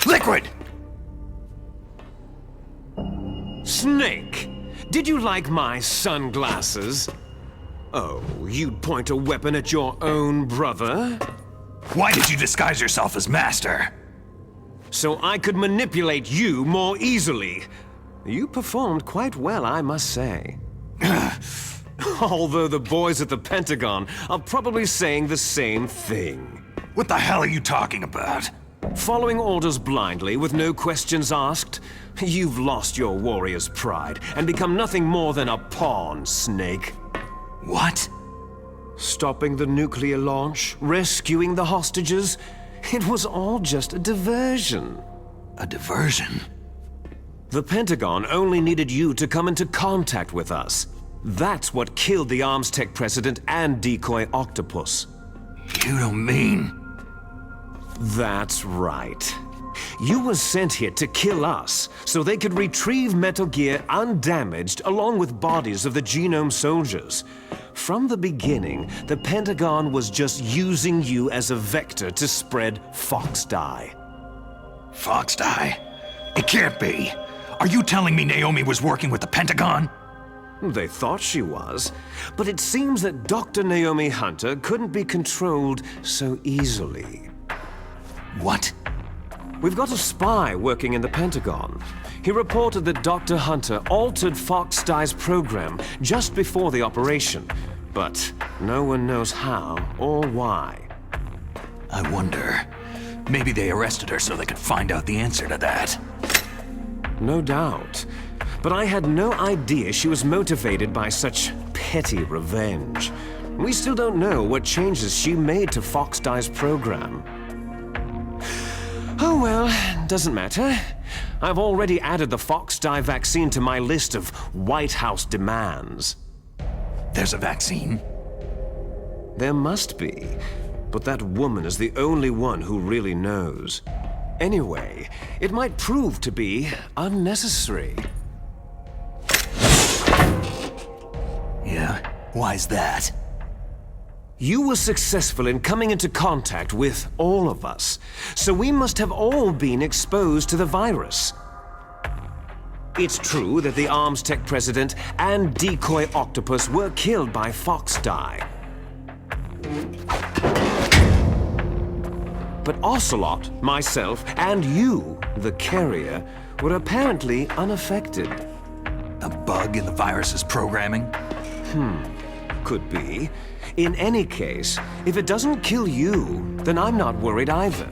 Liquid! Snake, did you like my sunglasses? Oh, you'd point a weapon at your own brother? Why did you disguise yourself as Master? So I could manipulate you more easily. You performed quite well, I must say. Although the boys at the Pentagon are probably saying the same thing. What the hell are you talking about? Following orders blindly with no questions asked, you've lost your warrior's pride and become nothing more than a pawn, Snake. What? Stopping the nuclear launch, rescuing the hostages, it was all just a diversion. A diversion? The Pentagon only needed you to come into contact with us. That's what killed the Arms Tech president and decoy octopus. You don't mean... That's right. You were sent here to kill us, so they could retrieve Metal Gear undamaged along with bodies of the Genome soldiers. From the beginning, the Pentagon was just using you as a vector to spread FOXHOUND. FOXHOUND? It can't be! Are you telling me Naomi was working with the Pentagon? They thought she was, but it seems that Dr. Naomi Hunter couldn't be controlled so easily. What? We've got a spy working in the Pentagon. He reported that Dr. Hunter altered FOXHOUND's program just before the operation, but no one knows how or why. I wonder, maybe they arrested her so they could find out the answer to that. No doubt. But I had no idea she was motivated by such petty revenge. We still don't know what changes she made to FOXHOUND's program. Oh well, doesn't matter. I've already added the FOXHOUND vaccine to my list of White House demands. There's a vaccine? There must be, but that woman is the only one who really knows. Anyway, it might prove to be unnecessary. Yeah? Why's that? You were successful in coming into contact with all of us, so we must have all been exposed to the virus. It's true that the Arms Tech president and decoy octopus were killed by FOXHOUND. But Ocelot, myself, and you, the carrier, were apparently unaffected. A bug in the virus's programming? Could be. In any case, if it doesn't kill you, then I'm not worried either.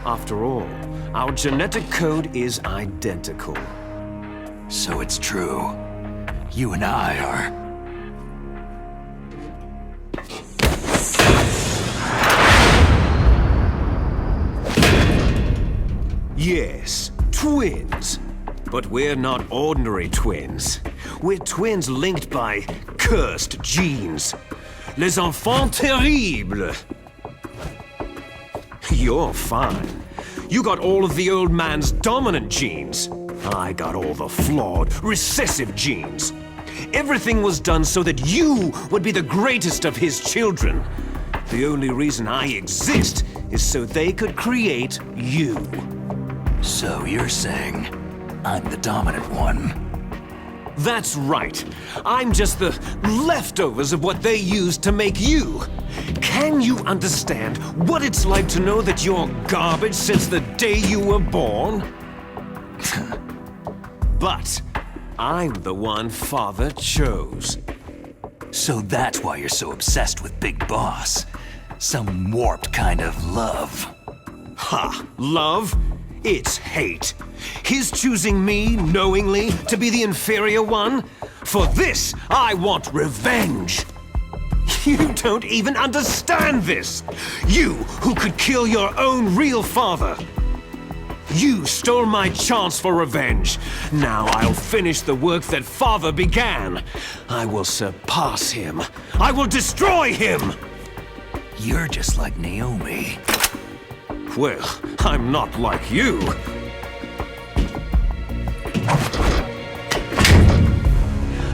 After all, our genetic code is identical. So it's true. You and I are... Yes, twins. But we're not ordinary twins. We're twins linked by cursed genes. Les enfants terribles. You're fine. You got all of the old man's dominant genes. I got all the flawed, recessive genes. Everything was done so that you would be the greatest of his children. The only reason I exist is so they could create you. So you're saying I'm the dominant one? That's right. I'm just the leftovers of what they used to make you. Can you understand what it's like to know that you're garbage since the day you were born? But I'm the one Father chose. So that's why you're so obsessed with Big Boss. Some warped kind of love. Ha! Love? It's hate. His choosing me, knowingly, to be the inferior one? For this, I want revenge. You don't even understand this. You, who could kill your own real father. You stole my chance for revenge. Now I'll finish the work that Father began. I will surpass him. I will destroy him. You're just like Naomi. Well, I'm not like you.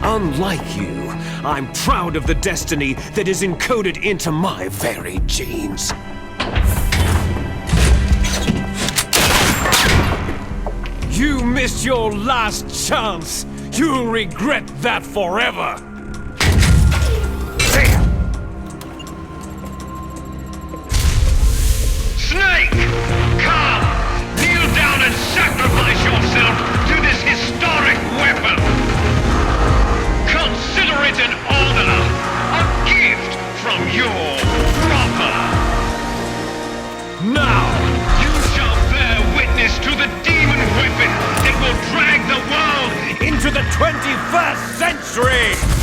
Unlike you, I'm proud of the destiny that is encoded into my very genes. You missed your last chance! You'll regret that forever! Snake! Come! Kneel down and sacrifice yourself to this historic weapon! Consider it an honor! A gift from your brother! Now! You shall bear witness to the demon weapon that will drag the world Into the 21st century!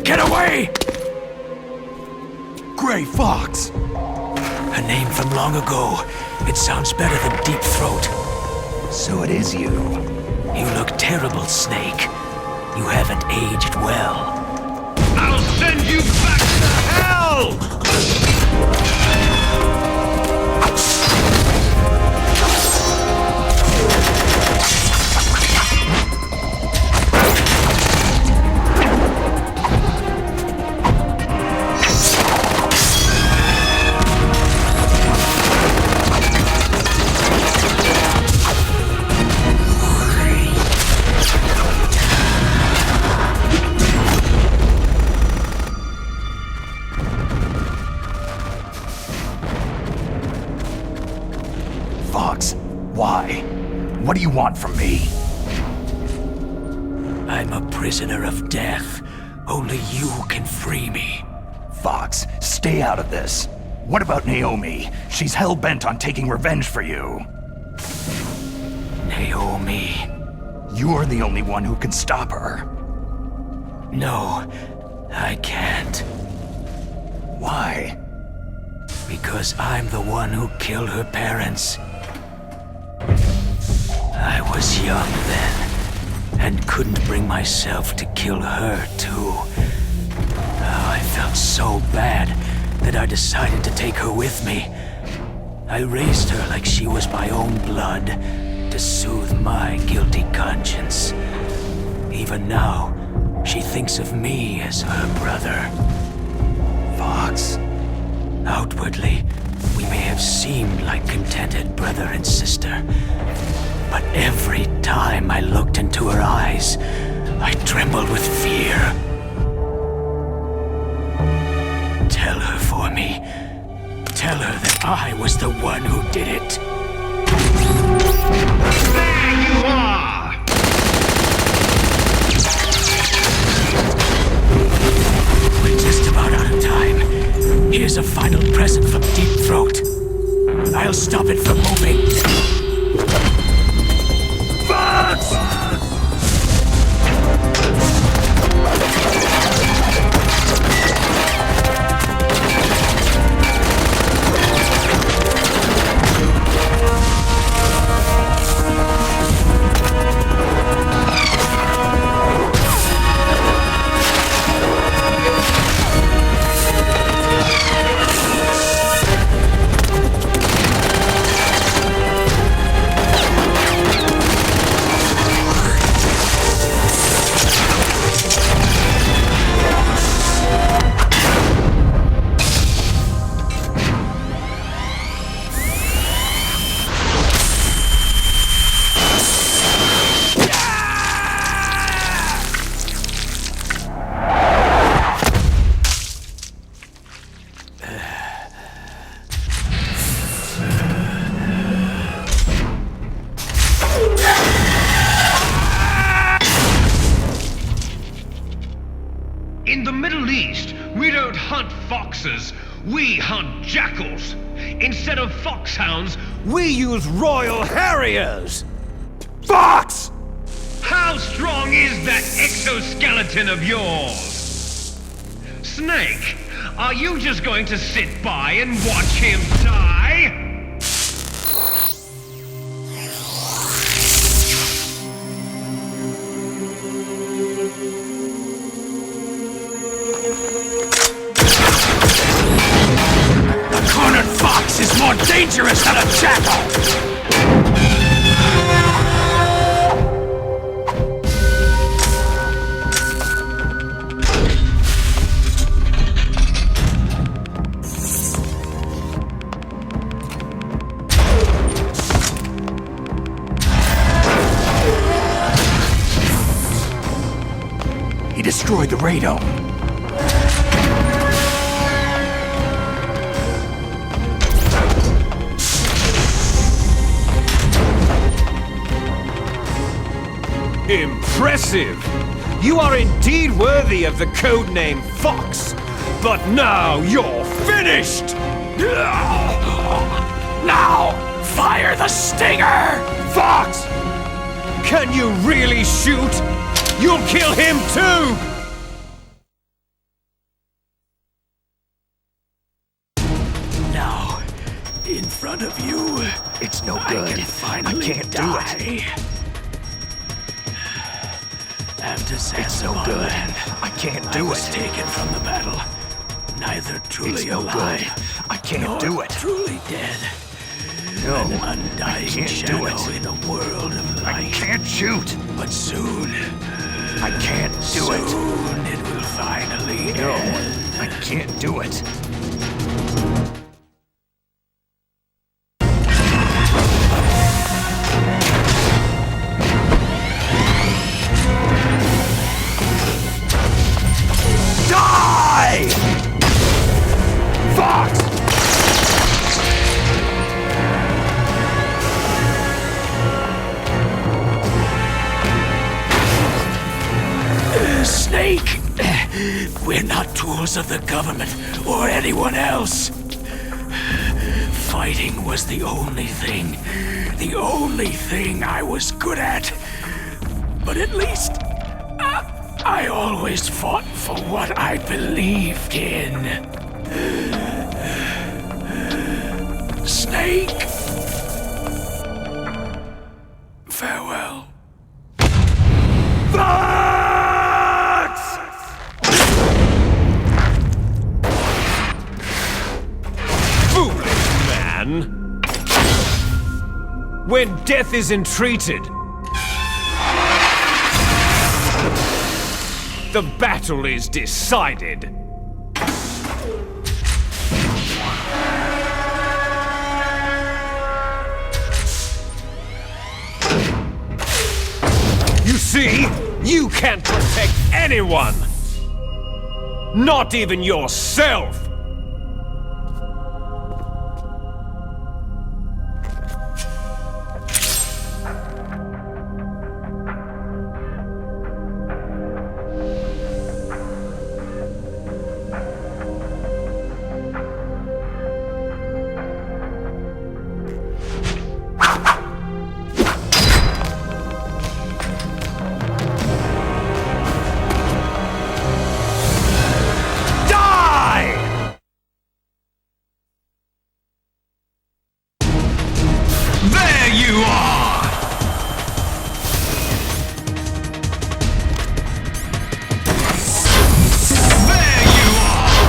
Get away! Gray Fox! A name from long ago. It sounds better than Deep Throat. So it is you. You look terrible, Snake. You haven't aged well. I'll send you back to hell! Fox, why? What do you want from me? I'm a prisoner of death. Only you can free me. Fox, stay out of this. What about Naomi? She's hell-bent on taking revenge for you. Naomi. You're the only one who can stop her. No, I can't. Why? Because I'm the one who killed her parents. I was young then, and couldn't bring myself to kill her, too. Oh, I felt so bad that I decided to take her with me. I raised her like she was my own blood, to soothe my guilty conscience. Even now, she thinks of me as her brother. Fox. Outwardly, we may have seemed like contented brother and sister. But every time I looked into her eyes, I trembled with fear. Tell her for me. Tell her that I was the one who did it. There you are! We're just about out of time. Here's a final present from Deep Throat. I'll stop it from moving. In the Middle East, we don't hunt foxes, we hunt jackals. Instead of foxhounds, We use Royal Harriers! Fox! how strong is that exoskeleton of yours? Snake, are you just going to sit by and watch him die? A cornered fox is more dangerous than a jackal! He destroyed the radome. Impressive! You are indeed worthy of the codename Fox, but now you're finished! Now, fire the stinger! Fox! Can you really shoot? You'll kill him too! one of you, It's no I good. can finally can't do die. After It's no good. Land, I can't I do was it. taken from the battle, neither truly It's no alive, good. I can't nor do it. truly dead. No, An I undying can't do shadow it. in a world of I light. can't shoot. But soon, I can't do it. soon it will finally No, end. I can't do it. Die! Fox! Snake! We're not tools of the government or anyone else. Fighting was the only thing I was good at. But at least, I always fought for what I believed in. Snake! Farewell. Foolish man! When death is entreated, the battle is decided. You see, you can't protect anyone! Not even yourself! There you are! There you are!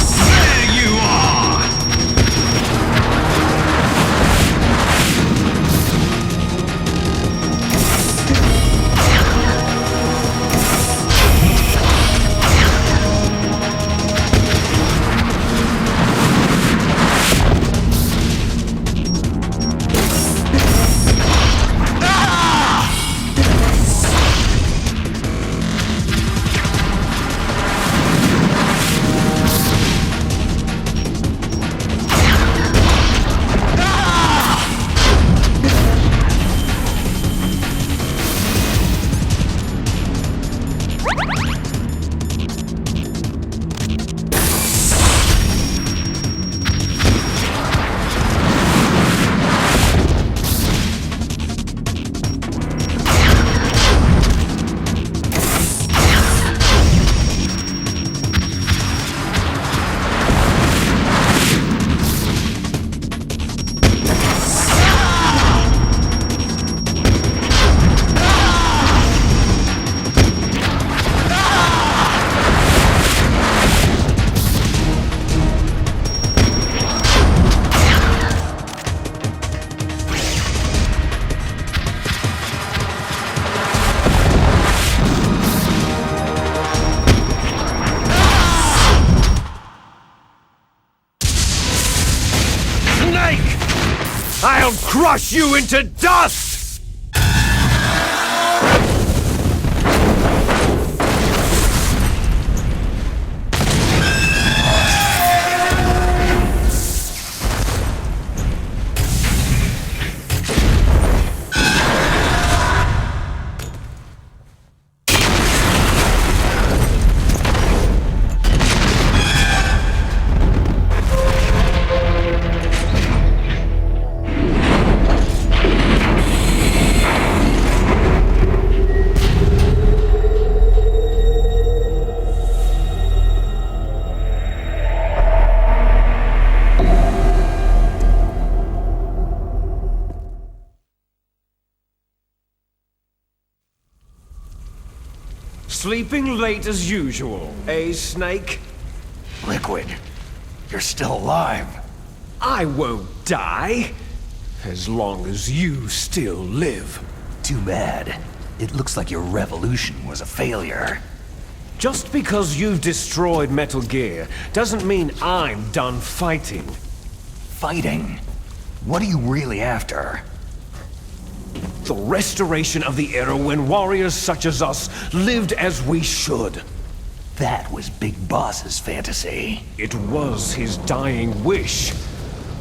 There you are! I'll crush you into dust! Sleeping late as usual, eh, Snake? Liquid, you're still alive. I won't die. As long as you still live. Too bad. It looks like your revolution was a failure. Just because you've destroyed Metal Gear doesn't mean I'm done fighting. Fighting? What are you really after? The restoration of the era when warriors such as us lived as we should. That was Big Boss's fantasy. It was his dying wish.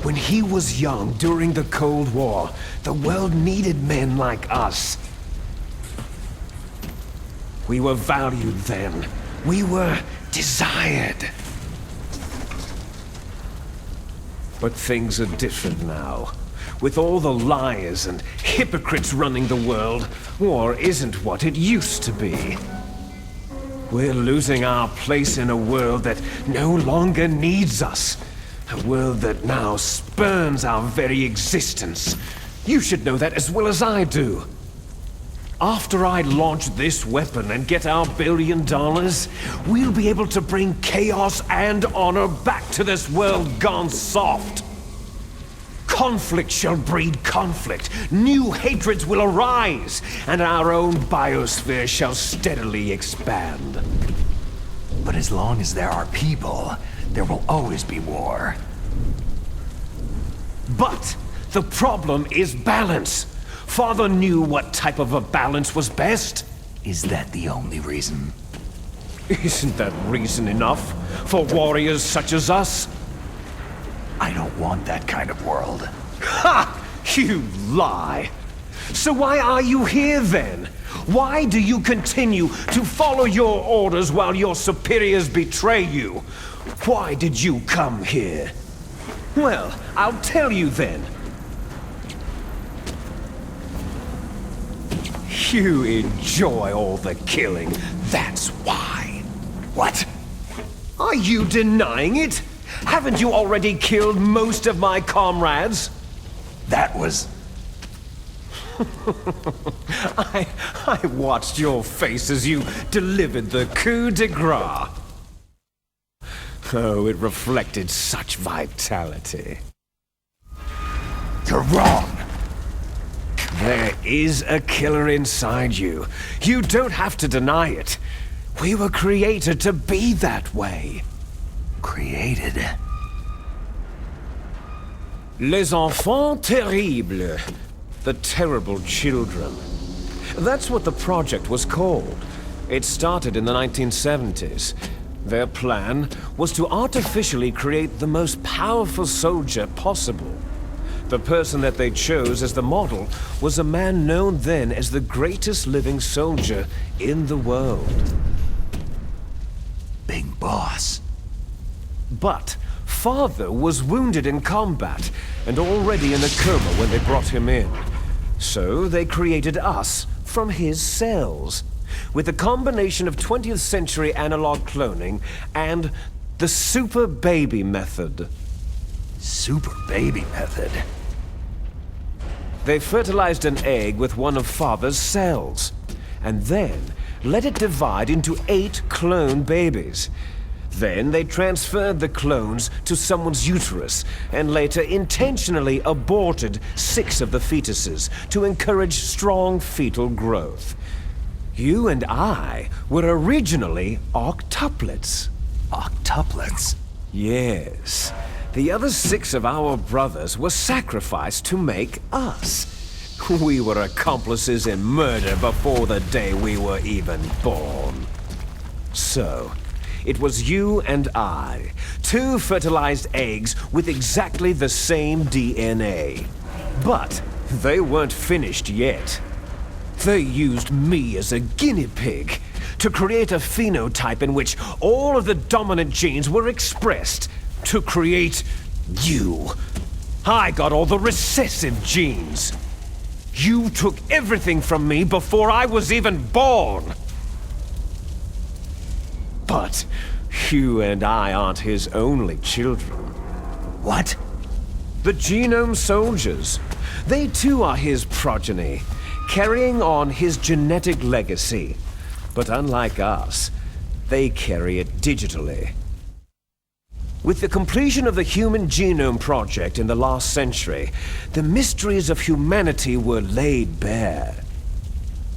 When he was young during the Cold War, the world needed men like us. We were valued then. We were desired. But things are different now. With all the liars and hypocrites running the world, war isn't what it used to be. We're losing our place in a world that no longer needs us. A world that now spurns our very existence. You should know that as well as I do. After I launch this weapon and get our $1 billion, we'll be able to bring chaos and honor back to this world gone soft. Conflict shall breed conflict, new hatreds will arise, and our own biosphere shall steadily expand. But as long as there are people, there will always be war. But the problem is balance. Father knew what type of a balance was best. Is that the only reason? Isn't that reason enough for warriors such as us? I don't want that kind of world. Ha! You lie! So why are you here then? Why do you continue to follow your orders while your superiors betray you? Why did you come here? Well, I'll tell you then. You enjoy all the killing, that's why. What? Are you denying it? Haven't you already killed most of my comrades? That was... I watched your face as you delivered the coup de grace. Oh, it reflected such vitality. You're wrong! There is a killer inside you. You don't have to deny it. We were created to be that way. Created? Les enfants terribles. The terrible children. That's what the project was called. It started in the 1970s. Their plan was to artificially create the most powerful soldier possible. The person that they chose as the model was a man known then as the greatest living soldier in the world. Big Boss. But Father was wounded in combat and already in a coma when they brought him in. So they created us from his cells, with a combination of 20th century analog cloning and the super baby method. Super baby method? They fertilized an egg with one of Father's cells, and then let it divide into 8 clone babies. Then they transferred the clones to someone's uterus, and later intentionally aborted 6 of the fetuses to encourage strong fetal growth. You and I were originally octuplets. Octuplets? Yes. The other 6 of our brothers were sacrificed to make us. We were accomplices in murder before the day we were even born. So, it was you and I, 2 fertilized eggs with exactly the same DNA. But they weren't finished yet. They used me as a guinea pig to create a phenotype in which all of the dominant genes were expressed to create you. I got all the recessive genes. You took everything from me before I was even born. But you and I aren't his only children. What? The genome soldiers. They too are his progeny, carrying on his genetic legacy. But unlike us, they carry it digitally. With the completion of the Human Genome Project in the last century, the mysteries of humanity were laid bare.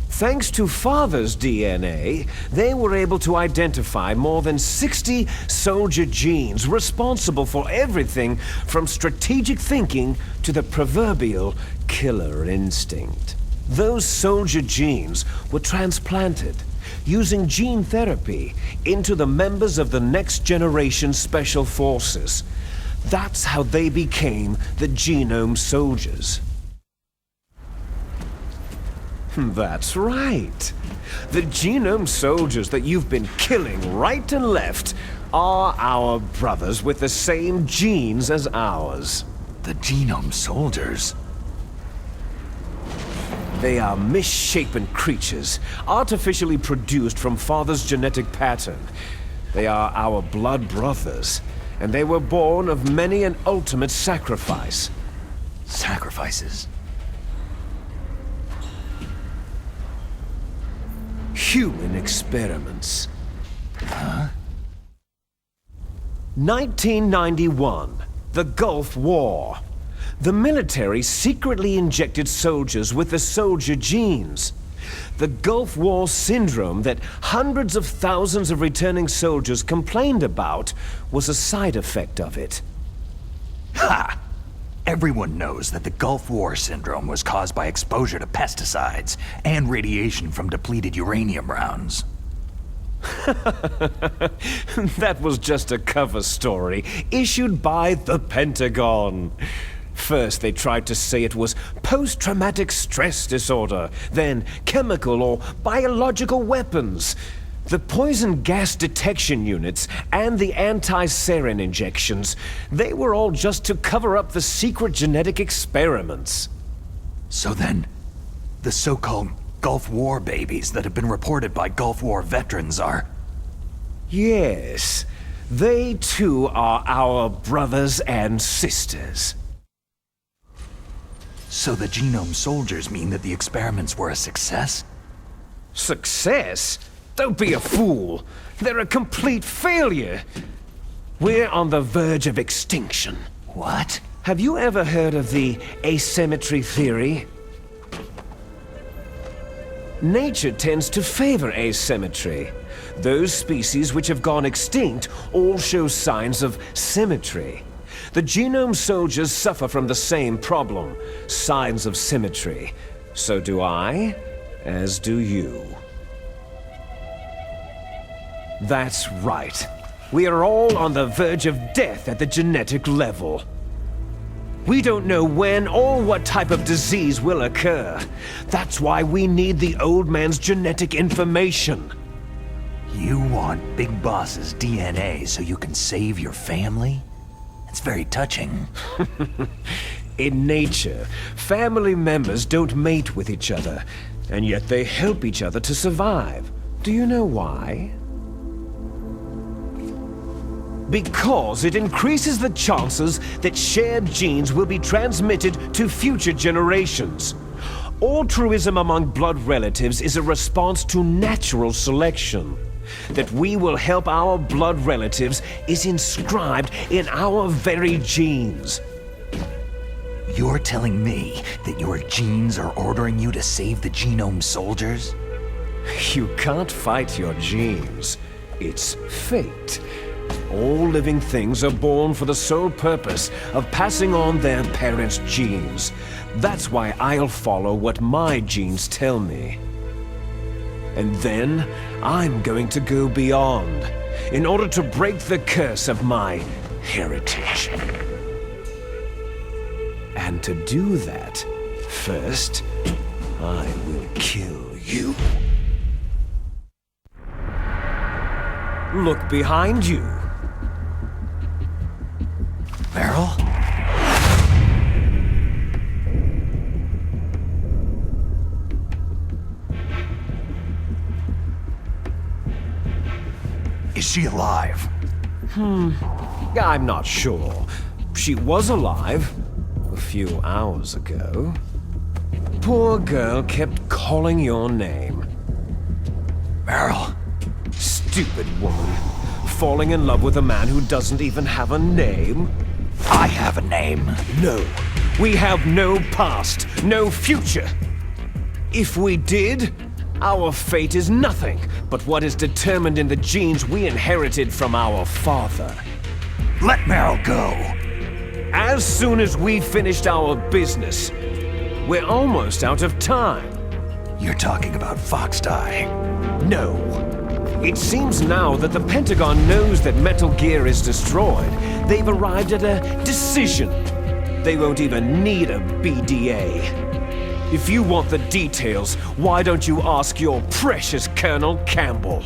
Thanks to Father's DNA, they were able to identify more than 60 soldier genes responsible for everything from strategic thinking to the proverbial killer instinct. Those soldier genes were transplanted using gene therapy into the members of the next generation special forces. That's how they became the Genome Soldiers. That's right. The Genome Soldiers that you've been killing right and left are our brothers with the same genes as ours. The Genome Soldiers? They are misshapen creatures, artificially produced from Father's genetic pattern. They are our blood brothers, and they were born of many an ultimate sacrifice. Sacrifices? Human experiments. Huh? 1991, the Gulf War. The military secretly injected soldiers with the soldier genes. The Gulf War syndrome that hundreds of thousands of returning soldiers complained about was a side effect of it. Ha! Everyone knows that the Gulf War syndrome was caused by exposure to pesticides and radiation from depleted uranium rounds. That was just a cover story issued by the Pentagon. First, they tried to say it was post-traumatic stress disorder, then chemical or biological weapons. The poison gas detection units and the anti-sarin injections, they were all just to cover up the secret genetic experiments. So then, the so-called Gulf War babies that have been reported by Gulf War veterans are... Yes, they too are our brothers and sisters. So the Genome Soldiers mean that the experiments were a success? Success? Don't be a fool. They're a complete failure. We're on the verge of extinction. What? Have you ever heard of the asymmetry theory? Nature tends to favor asymmetry. Those species which have gone extinct all show signs of symmetry. The Genome Soldiers suffer from the same problem, signs of symmetry. So do I, as do you. That's right. We are all on the verge of death at the genetic level. We don't know when or what type of disease will occur. That's why we need the old man's genetic information. You want Big Boss's DNA so you can save your family? It's very touching. In nature, family members don't mate with each other, and yet they help each other to survive. Do you know why? Because it increases the chances that shared genes will be transmitted to future generations. Altruism among blood relatives is a response to natural selection. That we will help our blood relatives is inscribed in our very genes. You're telling me that your genes are ordering you to save the Genome Soldiers? You can't fight your genes. It's fate. All living things are born for the sole purpose of passing on their parents' genes. That's why I'll follow what my genes tell me. And then, I'm going to go beyond, in order to break the curse of my heritage. And to do that, first, I will kill you. Look behind you. Meryl? Is she alive? I'm not sure. She was alive a few hours ago. Poor girl kept calling your name. Meryl. Stupid woman. Falling in love with a man who doesn't even have a name? I have a name. No. We have no past, no future. If we did, our fate is nothing but what is determined in the genes we inherited from our father. Let Meryl go. As soon as we finished our business, we're almost out of time. You're talking about FOXHOUND. No. It seems now that the Pentagon knows that Metal Gear is destroyed. They've arrived at a decision. They won't even need a BDA. If you want the details, why don't you ask your precious Colonel Campbell?